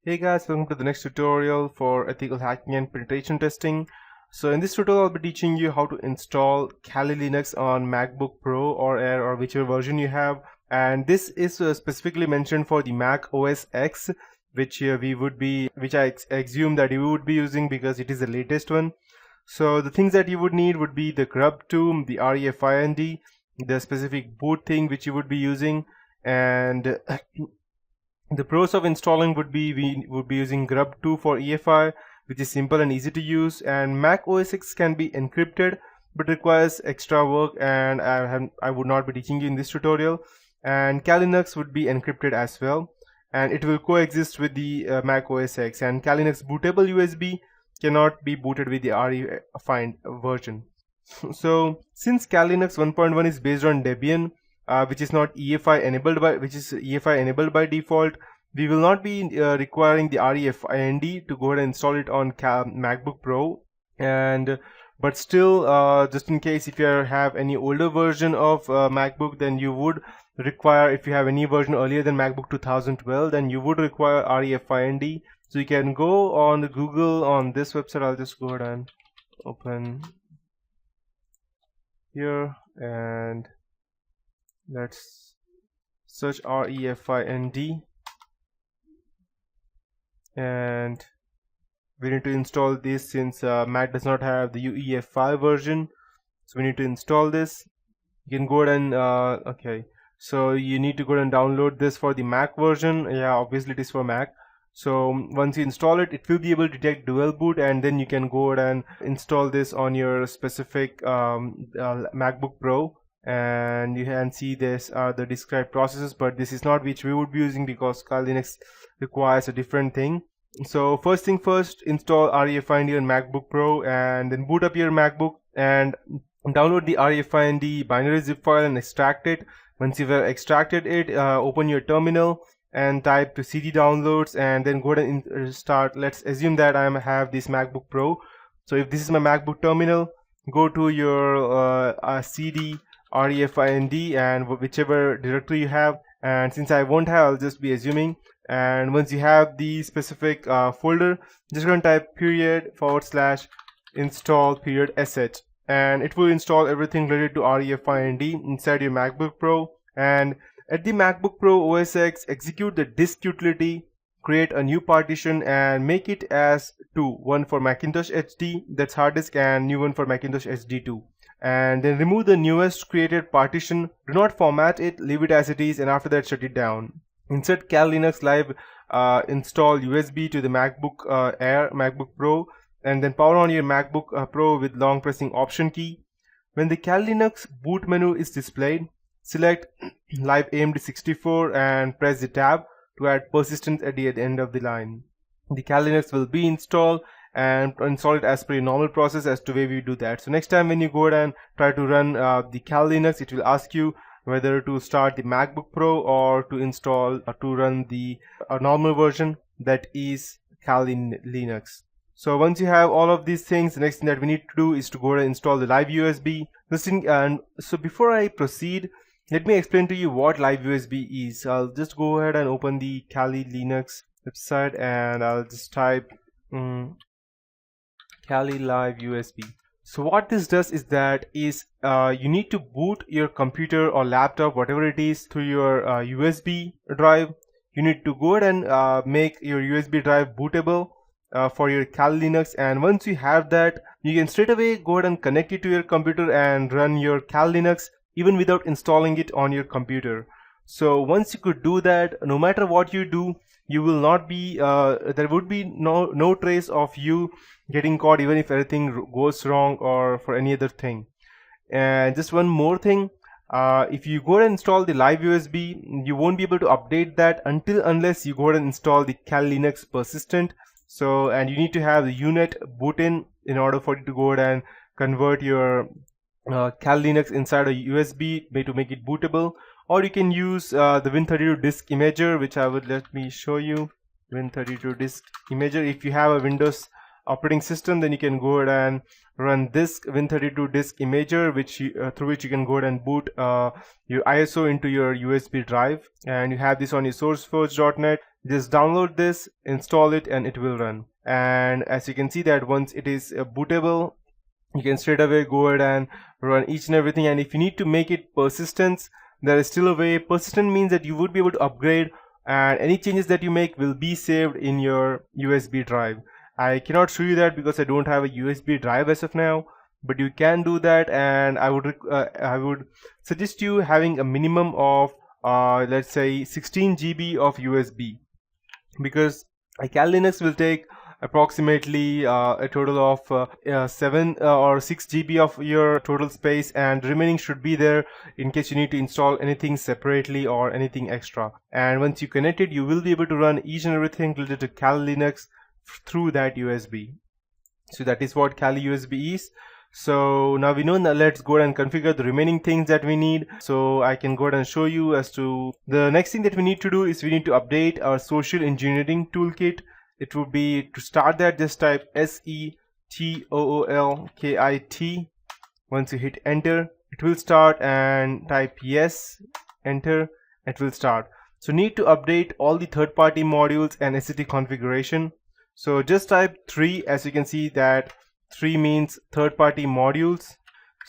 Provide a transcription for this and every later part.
Hey guys, welcome to the next tutorial for ethical hacking and penetration testing. So in this tutorial I'll be teaching you how to install Kali Linux on MacBook Pro or Air or whichever version you have, and this is specifically mentioned for the Mac OS X, which I assume that you would be using because it is the latest one. So the things that you would need would be the grub2, the refind, the specific boot thing which you would be using, and the pros of installing would be we would be using grub2 for EFI, which is simple and easy to use, and Mac OS X can be encrypted but requires extra work, and I would not be teaching you in this tutorial. And Kali Linux would be encrypted as well, and it will coexist with the Mac OS X, and Kali Linux bootable USB cannot be booted with the refind version. So since Kali Linux 1.1 is based on Debian, which is EFI enabled by default, we will not be requiring the refind to go ahead and install it on MacBook Pro. And but still, just in case if you have any older version of MacBook, then you would require, if you have any version earlier than MacBook 2012, then you would require refind. So you can go on the Google on this website. I'll just go ahead and open here and let's search refind, and we need to install this since Mac does not have the UEFI version, so we need to install this. You can go ahead and okay, so you need to go ahead and download this for the Mac version. Yeah, obviously it is for Mac. So once you install it, it will be able to detect dual boot, and then you can go ahead and install this on your specific MacBook Pro, and you can see this are the described processes, but this is not which we would be using because Kali Linux requires a different thing. So first thing first, install refind on MacBook Pro, and then boot up your MacBook and download the refind binary zip file and extract it. Once you've extracted it, open your terminal and type to cd downloads, and then go ahead and start. Let's assume that I have this MacBook Pro. So if this is my MacBook terminal, go to your cd refind and whichever directory you have, and since I won't have, I'll just be assuming. And once you have the specific folder, just going to type /install sh, and it will install everything related to refind inside your MacBook Pro. And at the MacBook Pro OS X, execute the disk utility, create a new partition and make it as two, one for Macintosh HD, that's hard disk, and new one for Macintosh HD2. And then remove the newest created partition. Do not format it, leave it as it is, and after that shut it down. Insert Kali Linux live, install USB to the MacBook Air, MacBook Pro, and then power on your MacBook Pro with long pressing Option key. When the Kali Linux boot menu is displayed, select Live AMD 64 and press the tab to add persistence at the end of the line. The Kali Linux will be installed, and install it as per your normal process as to way we do that. So next time when you go ahead and try to run the Kali Linux, it will ask you whether to start the MacBook Pro or to install or to run the normal version, that is Kali Linux. So once you have all of these things, the next thing that we need to do is to go ahead and install the live USB. And so before I proceed, let me explain to you what live USB is. I'll just go ahead and open the Kali Linux website, and I'll just type Kali live USB. So what this does is that you need to boot your computer or laptop, whatever it is, through your USB drive. You need to go ahead and make your USB drive bootable for your Kali Linux, and once you have that, you can straight away go ahead and connect it to your computer and run your Kali Linux even without installing it on your computer. So once you could do that, no matter what you do, you will not be there would be no trace of you getting caught, even if everything goes wrong or for any other thing. And just one more thing, if you go ahead and install the live USB, you won't be able to update that unless you go ahead and install the Kali Linux persistent. So, and you need to have the unit boot in order for you to go ahead and convert your Kali Linux inside a USB to make it bootable. Or you can use the Win32 disk imager, which let me show you. Win32 disk imager. If you have a Windows operating system, then you can go ahead and run this Win32 disk imager, which through which you can go ahead and boot your ISO into your USB drive, and you have this on your sourceforge.net. Just download this, install it, and it will run. And as you can see that once it is bootable, you can straight away go ahead and run each and everything. And if you need to make it persistent, there is still a way. Persistent means that you would be able to upgrade, and any changes that you make will be saved in your USB drive. I cannot show you that because I don't have a USB drive as of now, but you can do that. And I would suggest you having a minimum of let's say 16 GB of USB, because a Kali Linux will take approximately a total of 7 or 6 GB of your total space, and remaining should be there in case you need to install anything separately or anything extra. And once you connect it, you will be able to run each and everything related to Kali Linux through that USB. So that is what Kali USB is. So now we know that, let's go ahead and configure the remaining things that we need. So I can go ahead and show you as to the next thing that we need to do is we need to update our social engineering toolkit. It would be, to start that, just type SETOOLKIT. Once you hit enter, it will start, and type yes, enter, it will start. So need to update all the third-party modules and SCT configuration. So just type 3, as you can see that 3 means third-party modules.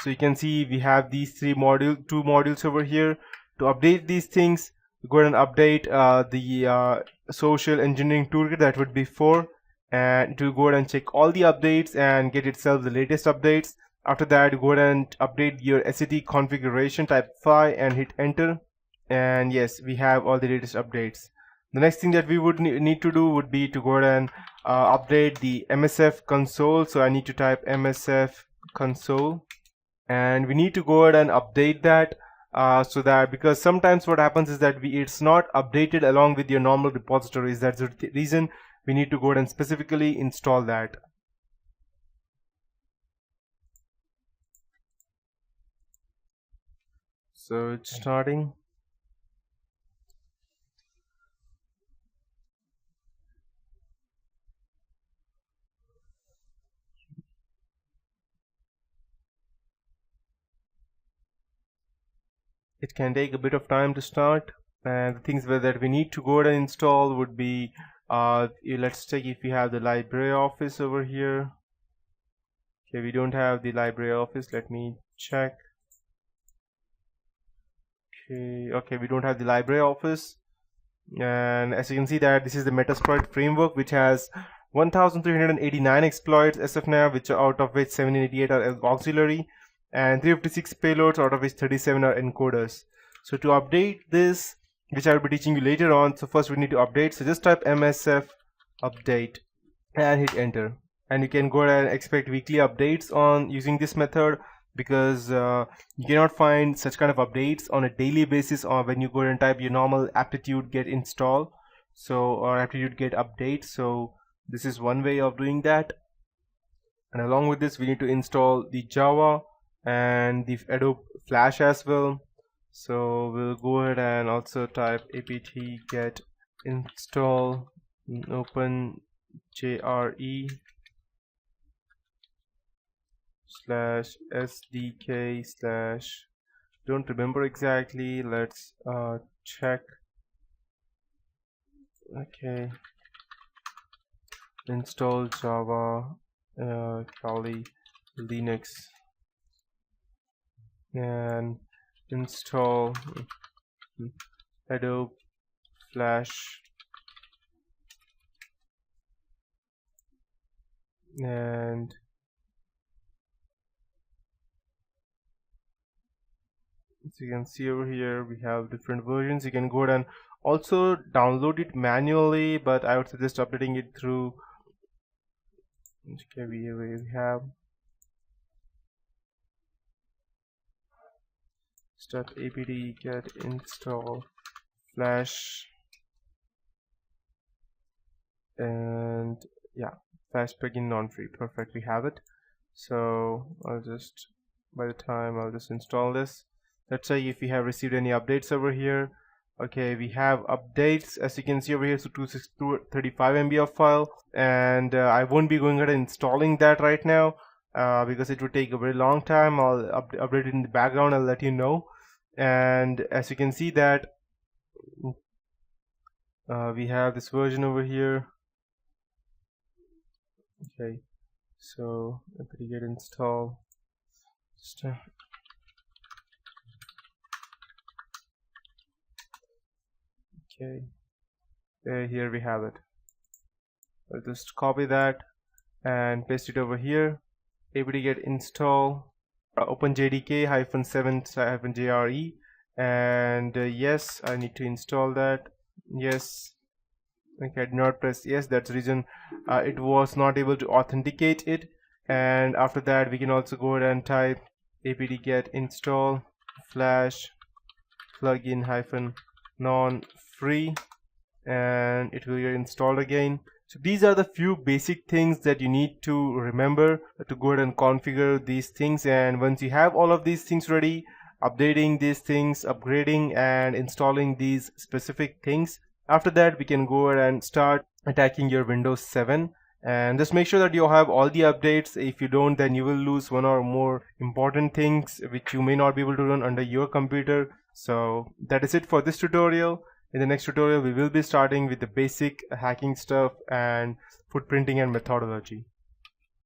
So you can see we have these two modules over here. To update these things, go ahead and update the social engineering toolkit. That would be 4, and it will go ahead and check all the updates and get itself the latest updates. After that, go ahead and update your SCT configuration, type 5 and hit enter, and yes, we have all the latest updates. The next thing that we would need to do would be to go ahead and update the MSF console. So I need to type MSF console, and we need to go ahead and update that so that, because sometimes what happens is that it's not updated along with your normal repositories. That's the reason we need to go ahead and specifically install that. So it's starting. It can take a bit of time to start, and the things that we need to go ahead and install would be let's check if we have the LibreOffice over here. Okay, we don't have the LibreOffice. Let me check. Okay, we don't have the LibreOffice, and as you can see that this is the Metasploit framework, which has 1389 exploits as of now, which out of which 788 are auxiliary, and 356 payloads, out of which 37 are encoders. So to update this, which I will be teaching you later on, so first we need to update. So just type MSF update and hit enter, and you can go ahead and expect weekly updates on using this method, because you cannot find such kind of updates on a daily basis, or when you go ahead and type your normal aptitude get install, so, or aptitude get update. So this is one way of doing that. And along with this, we need to install the Java and the Adobe Flash as well. So we'll go ahead and also type apt get install open jre /sdk/ don't remember exactly, let's check. Okay, install Java Kali Linux and install Adobe Flash and as you can see over here, we have different versions. You can go ahead and also download it manually, but I would suggest updating it through. Okay, we have start apt get install Flash, and yeah, Flash plugin non-free. Perfect, we have it. So I'll just, by the time I'll just install this, let's say if we have received any updates over here, Okay, we have updates as you can see over here, so 235 MB of file, and I won't be going ahead and installing that right now because it would take a very long time. I'll update it in the background, I'll let you know. And as you can see that we have this version over here. Okay, so apt-get install. Okay, here we have it. I'll just copy that and paste it over here. apt-get install open jdk -7-jre, and yes, I need to install that. Yes. Okay, I did not press yes. That's the reason it was not able to authenticate it. And after that, we can also go ahead and type apt-get install flash plugin -non free, and it will get installed again. So these are the few basic things that you need to remember to go ahead and configure these things. And once you have all of these things ready, updating these things, upgrading and installing these specific things, after that we can go ahead and start attacking your Windows 7. And just make sure that you have all the updates. If you don't, then you will lose one or more important things which you may not be able to run under your computer. So that is it for this tutorial. In the next tutorial, we will be starting with the basic hacking stuff and footprinting and methodology.